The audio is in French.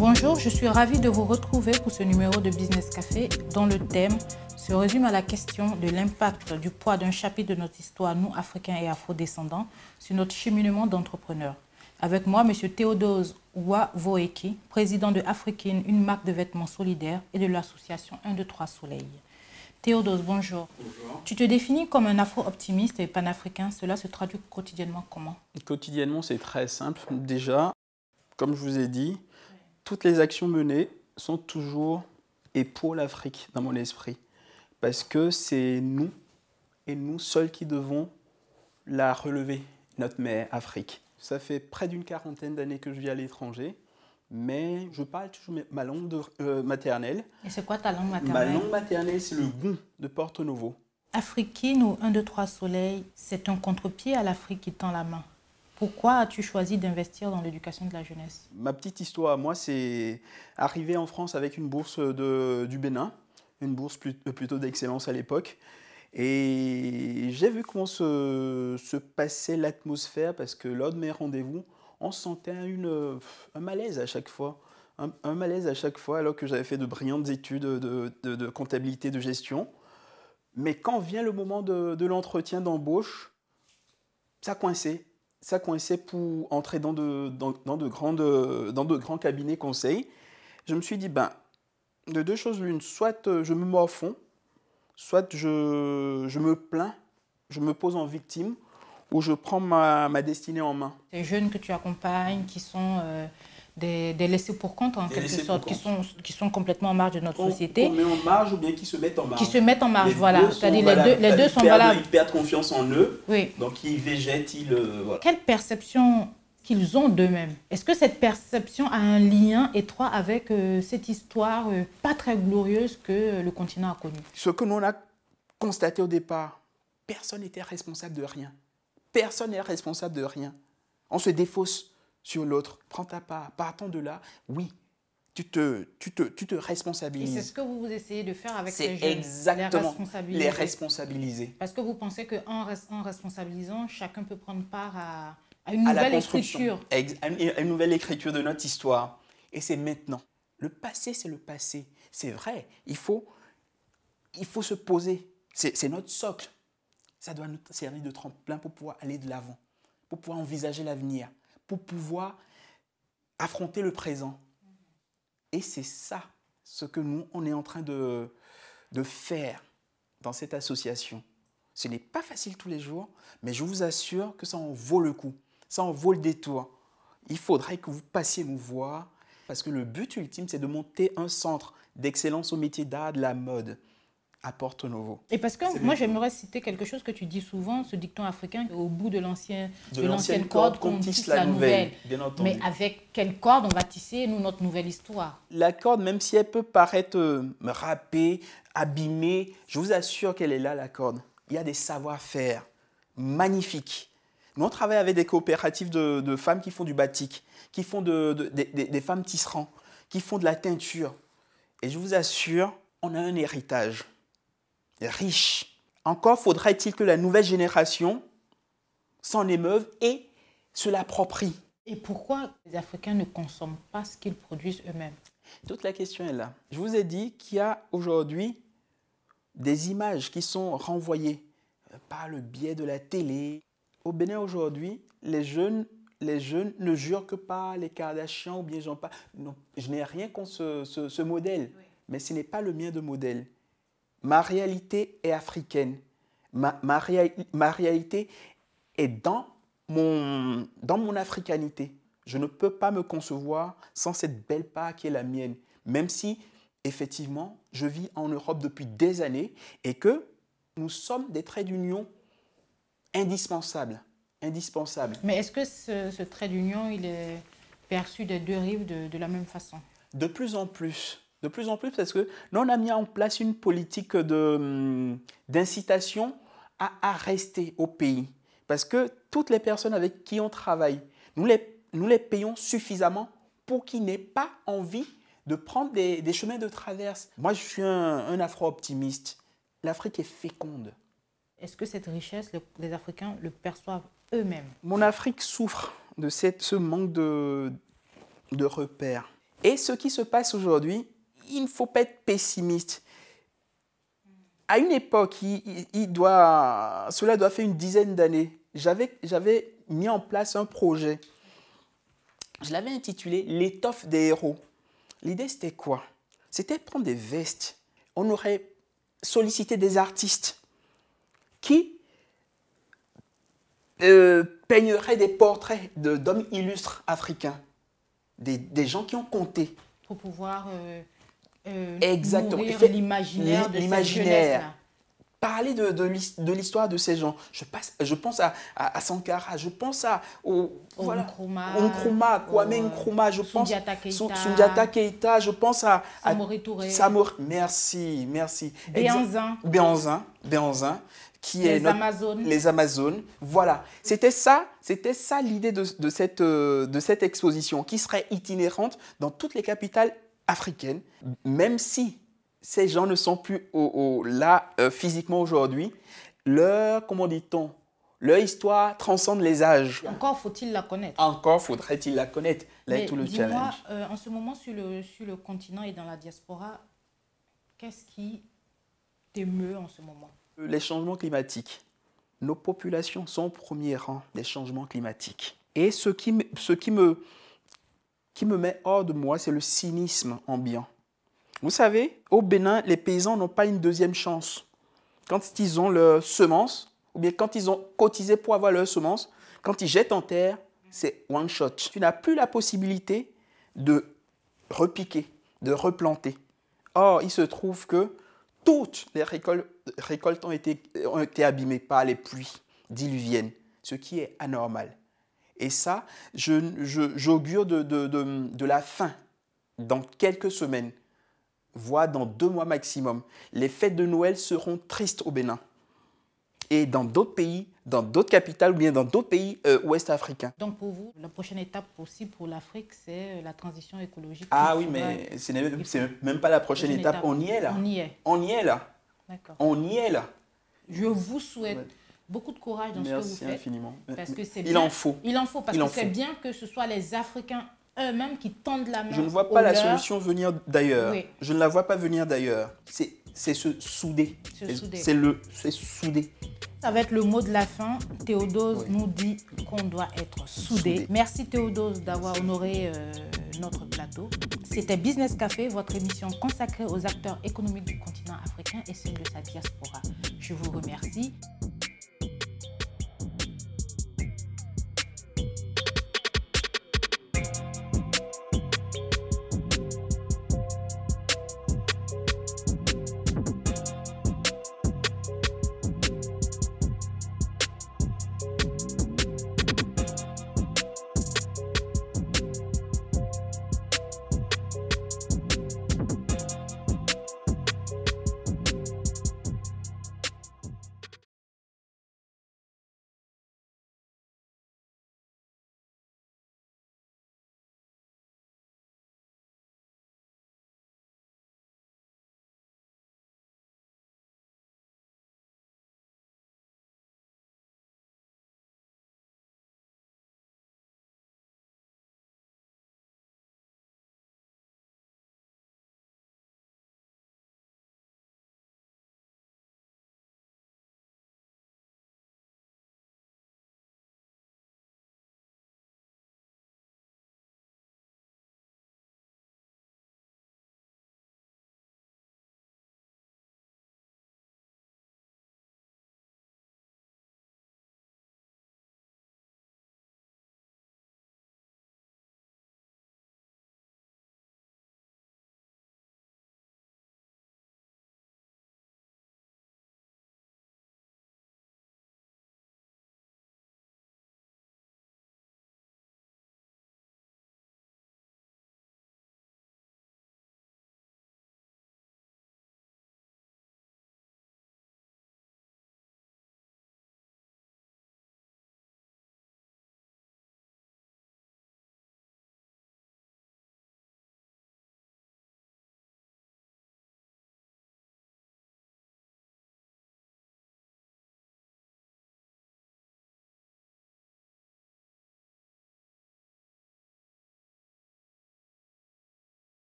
Bonjour, je suis ravie de vous retrouver pour ce numéro de Business Café dont le thème se résume à la question de l'impact du poids d'un chapitre de notre histoire, nous, Africains et Afro-descendants, sur notre cheminement d'entrepreneurs. Avec moi, M. Théodose Ouavoeki, président de Afrikin, une marque de vêtements solidaires, et de l'association 1, 2, 3 Soleil. Théodose, bonjour. Bonjour. Tu te définis comme un afro-optimiste et panafricain. Cela se traduit quotidiennement comment? Quotidiennement, c'est très simple. Déjà, comme je vous ai dit, toutes les actions menées sont toujours et pour l'Afrique dans mon esprit. Parce que c'est nous et nous seuls qui devons la relever, notre mère Afrique. Ça fait près d'une quarantaine d'années que je vis à l'étranger, mais je parle toujours ma langue maternelle. Et c'est quoi ta langue maternelle? Ma langue maternelle, c'est le Goum de Porto Novo. Afrikin ou 1, 2, 3 Soleil, c'est un contre-pied à l'Afrique qui tend la main. Pourquoi as-tu choisi d'investir dans l'éducation de la jeunesse? Ma petite histoire, moi, c'est arrivé en France avec une bourse du Bénin, une bourse plutôt d'excellence à l'époque. Et j'ai vu comment se passait l'atmosphère, parce que lors de mes rendez-vous, on sentait un malaise à chaque fois. Un malaise à chaque fois, alors que j'avais fait de brillantes études de comptabilité, de gestion. Mais quand vient le moment de l'entretien d'embauche, ça coinçait. Ça coinçait pour entrer dans de grands cabinets conseils. Je me suis dit, de deux choses l'une, soit je me morfonds, soit je me plains, je me pose en victime, ou je prends ma destinée en main. Ces jeunes que tu accompagnes, qui sont des laissés pour compte en quelque sorte, qui sont complètement en marge de notre société. Qu'on met en marge ou bien qui se mettent en marge. Qui se mettent en marge, voilà. C'est-à-dire les deux sont valables. Ils perdent confiance en eux, oui. Donc ils végètent, voilà. Quelle perception qu'ils ont d'eux-mêmes? Est-ce que cette perception a un lien étroit avec cette histoire pas très glorieuse que le continent a connue? Ce que l'on a constaté au départ, personne n'était responsable de rien. Personne n'est responsable de rien. On se défausse sur l'autre. Prends ta part. Partant de là, oui, tu te responsabilises. Et c'est ce que vous essayez de faire avec ces ces jeunes. Exactement, les responsabiliser. Parce que vous pensez qu'en responsabilisant, chacun peut prendre part à une nouvelle écriture. Une nouvelle écriture de notre histoire. Et c'est maintenant. Le passé, c'est le passé. C'est vrai, il faut se poser. C'est notre socle. Ça doit nous servir de tremplin pour pouvoir aller de l'avant, pour pouvoir envisager l'avenir, pour pouvoir affronter le présent. Et c'est ça ce que nous, on est en train de faire dans cette association. Ce n'est pas facile tous les jours, mais je vous assure que ça en vaut le coup, ça en vaut le détour. Il faudrait que vous passiez nous voir, parce que le but ultime, c'est de monter un centre d'excellence au métier d'art de la mode à Porto Novo. Et parce que moi, j'aimerais citer quelque chose que tu dis souvent, ce dicton africain, au bout de l'ancienne corde, qu'on tisse la nouvelle. Bien entendu. Mais avec quelle corde on va tisser, nous, notre nouvelle histoire? La corde, même si elle peut paraître râpée, abîmée, je vous assure qu'elle est là, la corde. Il y a des savoir-faire magnifiques. Nous, on travaille avec des coopératives de femmes qui font du batik, qui font des femmes tisserands, qui font de la teinture. Et je vous assure, on a un héritage riche. Encore faudrait-il que la nouvelle génération s'en émeuve et se l'approprie. Et pourquoi les Africains ne consomment pas ce qu'ils produisent eux-mêmes? Toute la question est là. Je vous ai dit qu'il y a aujourd'hui des images qui sont renvoyées par le biais de la télé. Au Bénin aujourd'hui, les jeunes ne jurent que par les Kardashians ou bien j'en parle. Non, je n'ai rien contre ce modèle, oui. Mais ce n'est pas le mien de modèle. Ma réalité est africaine. Ma réalité est dans mon africanité. Je ne peux pas me concevoir sans cette belle part qui est la mienne. Même si, effectivement, je vis en Europe depuis des années et que nous sommes des traits d'union indispensables. Mais est-ce que ce trait d'union, il est perçu des deux rives de la même façon? De plus en plus. De plus en plus, parce que nous, on a mis en place une politique d'incitation à rester au pays. Parce que toutes les personnes avec qui on travaille, nous les payons suffisamment pour qu'ils n'aient pas envie de prendre des chemins de traverse. Moi, je suis un afro-optimiste. L'Afrique est féconde. Est-ce que cette richesse, les Africains le perçoivent eux-mêmes? Mon Afrique souffre de ce manque de repères. Et ce qui se passe aujourd'hui, il ne faut pas être pessimiste. À une époque, cela doit faire une dizaine d'années, j'avais mis en place un projet. Je l'avais intitulé « L'étoffe des héros ». L'idée, c'était quoi? C'était de prendre des vestes. On aurait sollicité des artistes qui peigneraient des portraits d'hommes illustres africains, des gens qui ont compté. Pour pouvoir Exactement. nourrir l'imaginaire de cette jeunesse-là. Parler de l'histoire de ces gens. Je pense à Sankara, je pense à Nkrumah, Kwame Nkrumah, je pense Soundiata Keita, je pense à Samori Touré. Merci. Béhanzin, qui est les Amazones. Voilà. C'était ça l'idée de cette exposition qui serait itinérante dans toutes les capitales africaines, même si ces gens ne sont plus là physiquement aujourd'hui. Leur histoire transcende les âges. Encore faut-il la connaître. Encore faudrait-il la connaître. Là est tout le challenge. En ce moment, sur le continent et dans la diaspora, qu'est-ce qui t'émeut en ce moment? Les changements climatiques. Nos populations sont au premier rang des changements climatiques. Et ce qui me met hors de moi, c'est le cynisme ambiant. Vous savez, au Bénin, les paysans n'ont pas une deuxième chance. Quand ils ont leurs semences, ou bien quand ils ont cotisé pour avoir leurs semences, quand ils jettent en terre, c'est one shot. Tu n'as plus la possibilité de repiquer, de replanter. Or, il se trouve que toutes les récoltes ont été abîmées par les pluies diluviennes, ce qui est anormal. Et ça, j'augure de la fin dans quelques semaines, voire dans 2 mois maximum. Les fêtes de Noël seront tristes au Bénin. Et dans d'autres pays, dans d'autres capitales ou bien dans d'autres pays ouest africains. Donc pour vous, la prochaine étape possible pour l'Afrique, c'est la transition écologique. Ah oui, mais c'est même pas la prochaine étape. On y est là. On y est là. D'accord. On y est là. Je vous souhaite beaucoup de courage dans ce que vous faites. Merci infiniment. Parce que c'est Il en faut. Il en faut, parce que c'est bien que ce soit les Africains eux-mêmes qui tendent la main. Je ne vois pas la solution venir d'ailleurs. Oui. Je ne la vois pas venir d'ailleurs. C'est se souder. C'est souder. Ça va être le mot de la fin. Théodose nous dit qu'on doit être soudés. Merci Théodose d'avoir honoré notre plateau. C'était Business Café, votre émission consacrée aux acteurs économiques du continent africain et celle de sa diaspora. Je vous remercie.